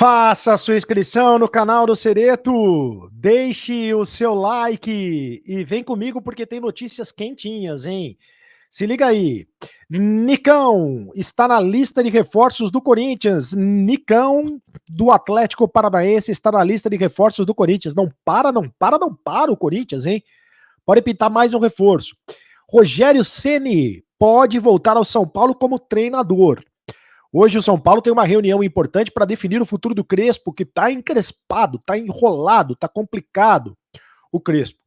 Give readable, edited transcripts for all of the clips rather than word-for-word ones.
Faça a sua inscrição no canal do Cereto, deixe o seu like e vem comigo porque tem notícias quentinhas, hein? Se liga aí, Nicão está na lista de reforços do Corinthians, Nicão do Atlético Paranaense está na lista de reforços do Corinthians, não para o Corinthians, hein? Pode pintar mais um reforço. Rogério Ceni pode voltar ao São Paulo como treinador. Hoje o São Paulo tem uma reunião importante para definir o futuro do Crespo, que está encrespado, está enrolado, está complicado o Crespo.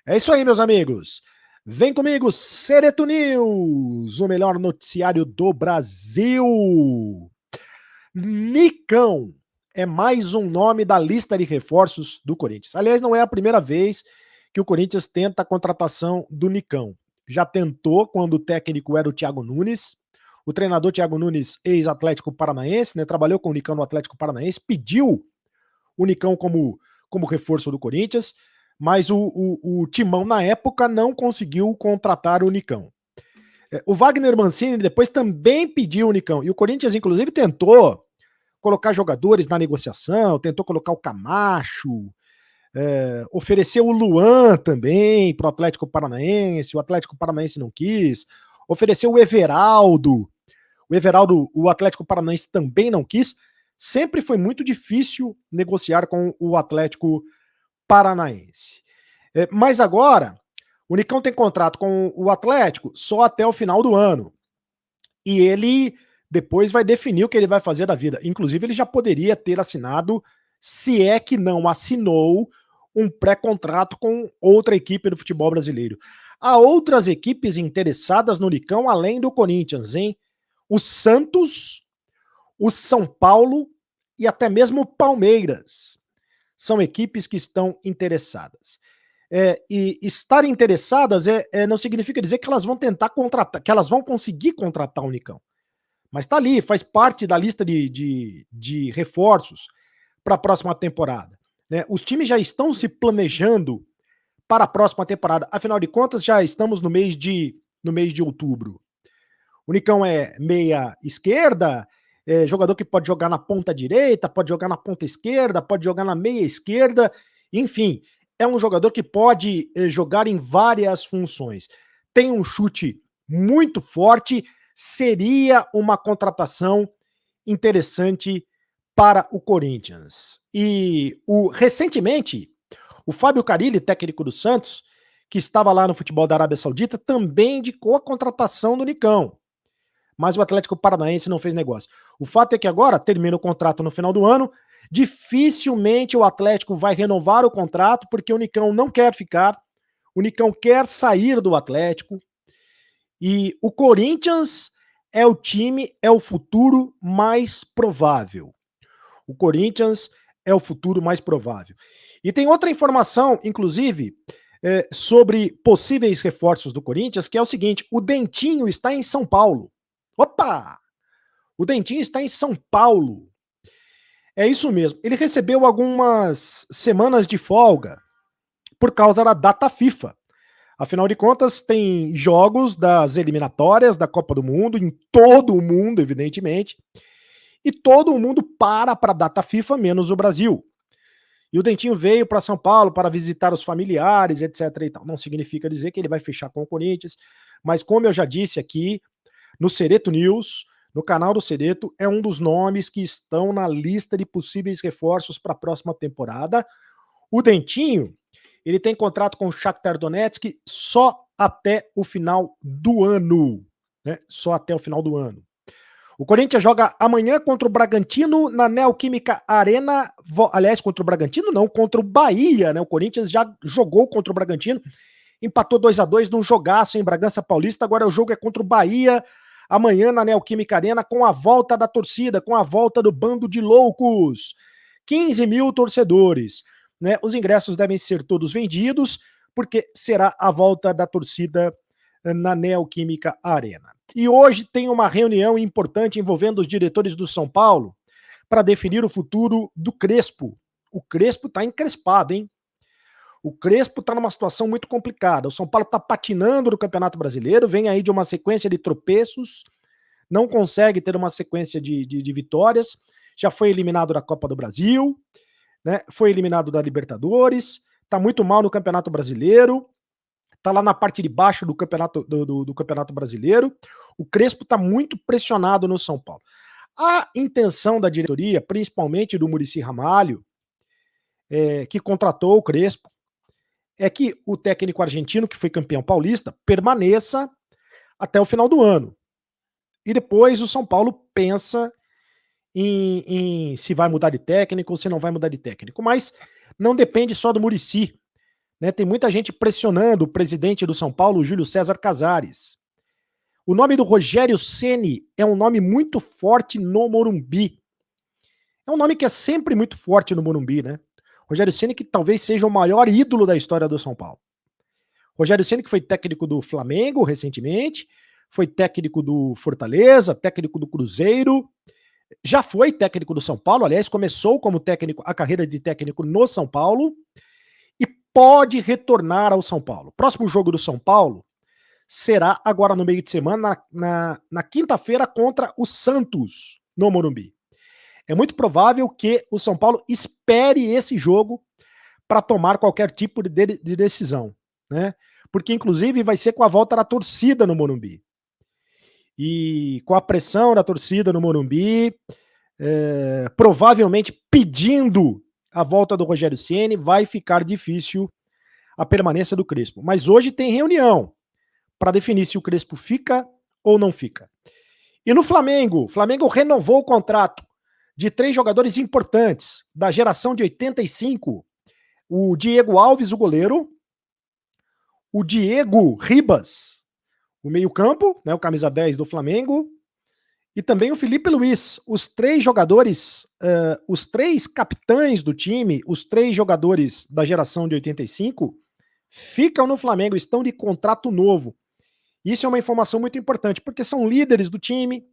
É isso aí, meus amigos. Vem comigo, Cereto News, o melhor noticiário do Brasil. Nicão é mais um nome da lista de reforços do Corinthians. Aliás, não é a primeira vez que o Corinthians tenta a contratação do Nicão. Já tentou quando o técnico era o Thiago Nunes. O treinador Thiago Nunes, ex-Atlético Paranaense, né, trabalhou com o Nicão no Atlético Paranaense, pediu o Nicão como reforço do Corinthians, mas o Timão, na época, não conseguiu contratar o Nicão. O Wagner Mancini depois também pediu o Nicão, e o Corinthians, inclusive, tentou colocar jogadores na negociação, tentou colocar o Camacho, ofereceu o Luan também para o Atlético Paranaense não quis, ofereceu o Everaldo, o Atlético Paranaense também não quis. Sempre foi muito difícil negociar com o Atlético Paranaense. Mas agora, o Nicão tem contrato com o Atlético só até o final do ano. E ele depois vai definir o que ele vai fazer da vida. Inclusive, ele já poderia ter assinado, se é que não assinou, um pré-contrato com outra equipe do futebol brasileiro. Há outras equipes interessadas no Nicão, além do Corinthians, hein? O Santos, o São Paulo e até mesmo o Palmeiras são equipes que estão interessadas. E estar interessadas não significa dizer que elas vão tentar contratar, que elas vão conseguir contratar o Nicão. Mas tá ali, faz parte da lista de reforços para a próxima temporada. Né? Os times já estão se planejando para a próxima temporada. Afinal de contas, já estamos no mês de outubro. O Nicão é meia esquerda, jogador que pode jogar na ponta direita, pode jogar na ponta esquerda, pode jogar na meia esquerda, enfim, é um jogador que pode jogar em várias funções. Tem um chute muito forte, seria uma contratação interessante para o Corinthians. E recentemente, o Fábio Carille, técnico do Santos, que estava lá no futebol da Arábia Saudita, também indicou a contratação do Nicão. Mas o Atlético Paranaense não fez negócio. O fato é que agora termina o contrato no final do ano, dificilmente o Atlético vai renovar o contrato, porque o Nicão não quer ficar, o Nicão quer sair do Atlético, e o Corinthians é o time, é o futuro mais provável. O Corinthians é o futuro mais provável. E tem outra informação, inclusive, sobre possíveis reforços do Corinthians, que é o seguinte: o Dentinho está em São Paulo. Opa! O Dentinho está em São Paulo. É isso mesmo. Ele recebeu algumas semanas de folga por causa da data FIFA. Afinal de contas, tem jogos das eliminatórias da Copa do Mundo, em todo o mundo, evidentemente, e todo mundo para a data FIFA, menos o Brasil. E o Dentinho veio para São Paulo para visitar os familiares, etc. e tal. Não significa dizer que ele vai fechar com o Corinthians, mas como eu já disse aqui, no Cereto News, no canal do Cereto, é um dos nomes que estão na lista de possíveis reforços para a próxima temporada. O Dentinho, ele tem contrato com o Shakhtar Donetsk só até o final do ano. Né? Só até o final do ano. O Corinthians joga amanhã contra o Bragantino na Neoquímica Arena. Aliás, contra o Bragantino não, contra o Bahia. Né? O Corinthians já jogou contra o Bragantino, empatou 2-2 num jogaço em Bragança Paulista. Agora o jogo é contra o Bahia, amanhã na Neoquímica Arena, com a volta da torcida, com a volta do bando de loucos. 15 mil torcedores. Né? Os ingressos devem ser todos vendidos, porque será a volta da torcida na Neoquímica Arena. E hoje tem uma reunião importante envolvendo os diretores do São Paulo para definir o futuro do Crespo. O Crespo está encrespado, hein? O Crespo está numa situação muito complicada. O São Paulo está patinando no Campeonato Brasileiro, vem aí de uma sequência de tropeços, não consegue ter uma sequência de vitórias. já foi eliminado da Copa do Brasil, né? Foi eliminado da Libertadores, tá muito mal no Campeonato Brasileiro, tá lá na parte de baixo do Campeonato Brasileiro. O Crespo tá muito pressionado no São Paulo. A intenção da diretoria, principalmente do Muricy Ramalho, que contratou o Crespo, é que o técnico argentino, que foi campeão paulista, permaneça até o final do ano. E depois o São Paulo pensa em se vai mudar de técnico ou se não vai mudar de técnico. Mas não depende só do Muricy, né? Tem muita gente pressionando o presidente do São Paulo, Júlio César Casares. O nome do Rogério Ceni é um nome muito forte no Morumbi. É um nome que é sempre muito forte no Morumbi, né? Rogério Ceni, que talvez seja o maior ídolo da história do São Paulo. Rogério Ceni, que foi técnico do Flamengo recentemente, foi técnico do Fortaleza, técnico do Cruzeiro, já foi técnico do São Paulo, aliás, começou como técnico, a carreira de técnico no São Paulo, e pode retornar ao São Paulo. Próximo jogo do São Paulo será agora no meio de semana, na quinta-feira, contra o Santos, no Morumbi. É muito provável que o São Paulo espere esse jogo para tomar qualquer tipo de decisão, né? Porque, inclusive, vai ser com a volta da torcida no Morumbi. E com a pressão da torcida no Morumbi, provavelmente pedindo a volta do Rogério Ceni, vai ficar difícil a permanência do Crespo. Mas hoje tem reunião para definir se o Crespo fica ou não fica. E no Flamengo, o Flamengo renovou o contrato de 3 jogadores importantes da geração de 85, o Diego Alves, o goleiro, o Diego Ribas, o meio-campo, né, o camisa 10 do Flamengo, e também o Felipe Luiz. Os 3 jogadores, os 3 capitães do time, os 3 jogadores da geração de 85, ficam no Flamengo, estão de contrato novo. Isso é uma informação muito importante, porque são líderes do time,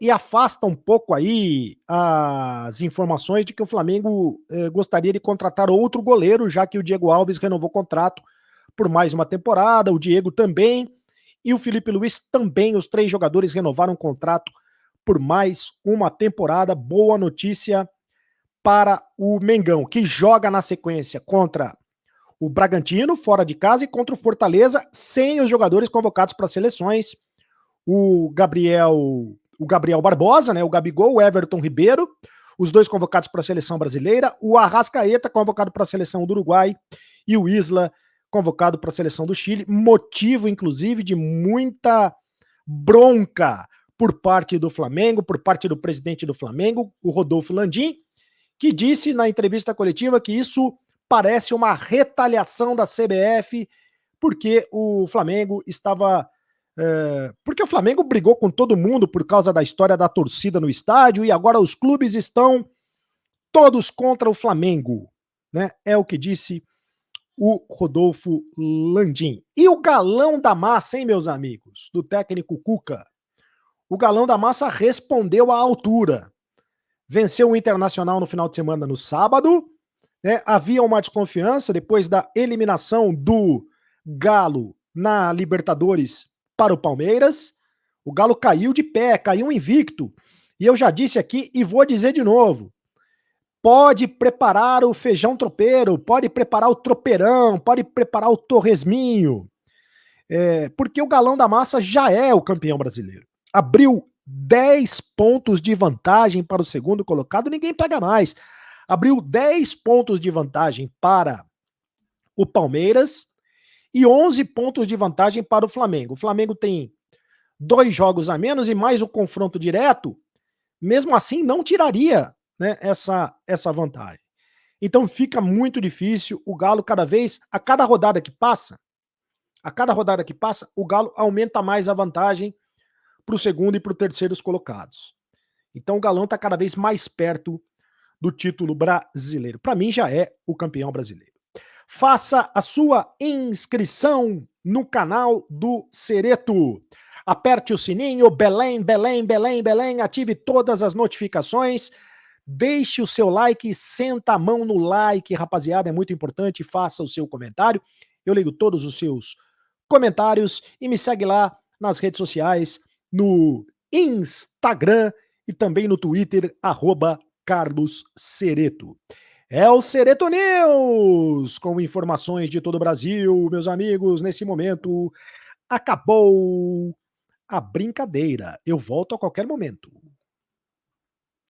e afasta um pouco aí as informações de que o Flamengo gostaria de contratar outro goleiro, já que o Diego Alves renovou o contrato por mais uma temporada, o Diego também, e o Felipe Luiz também. Os 3 jogadores renovaram o contrato por mais uma temporada. Boa notícia para o Mengão, que joga na sequência contra o Bragantino, fora de casa, e contra o Fortaleza, sem os jogadores convocados para as seleções. O Gabriel Barbosa, né, o Gabigol, o Everton Ribeiro, os 2 convocados para a seleção brasileira, o Arrascaeta, convocado para a seleção do Uruguai, e o Isla, convocado para a seleção do Chile, motivo, inclusive, de muita bronca por parte do Flamengo, por parte do presidente do Flamengo, o Rodolfo Landim, que disse na entrevista coletiva que isso parece uma retaliação da CBF, porque o Flamengo estava... porque o Flamengo brigou com todo mundo por causa da história da torcida no estádio, e agora os clubes estão todos contra o Flamengo, né? É o que disse o Rodolfo Landim. E o galão da massa, hein, meus amigos, do técnico Cuca? O galão da massa respondeu à altura. Venceu o Internacional no final de semana no sábado, né? Havia uma desconfiança depois da eliminação do Galo na Libertadores para o Palmeiras. O Galo caiu de pé, caiu invicto. E eu já disse aqui e vou dizer de novo: pode preparar o feijão tropeiro, pode preparar o tropeirão, pode preparar o torresminho, porque o galão da massa já é o campeão brasileiro. Abriu 10 pontos de vantagem para o segundo colocado, ninguém pega mais. Abriu 10 pontos de vantagem para o Palmeiras e 11 pontos de vantagem para o Flamengo. O Flamengo tem 2 jogos a menos e mais o confronto direto, mesmo assim não tiraria, né, essa vantagem. Então fica muito difícil. O Galo a cada rodada que passa, o Galo aumenta mais a vantagem para o segundo e para o terceiros colocados. Então o Galão está cada vez mais perto do título brasileiro. Para mim já é o campeão brasileiro. Faça a sua inscrição no canal do Cereto. Aperte o sininho, Belém, Belém, Belém, Belém, ative todas as notificações, deixe o seu like, senta a mão no like, rapaziada, é muito importante, faça o seu comentário, eu leio todos os seus comentários e me segue lá nas redes sociais, no Instagram e também no Twitter, Carlos Cereto. É o Cereto News, com informações de todo o Brasil, meus amigos. Nesse momento, acabou a brincadeira. Eu volto a qualquer momento.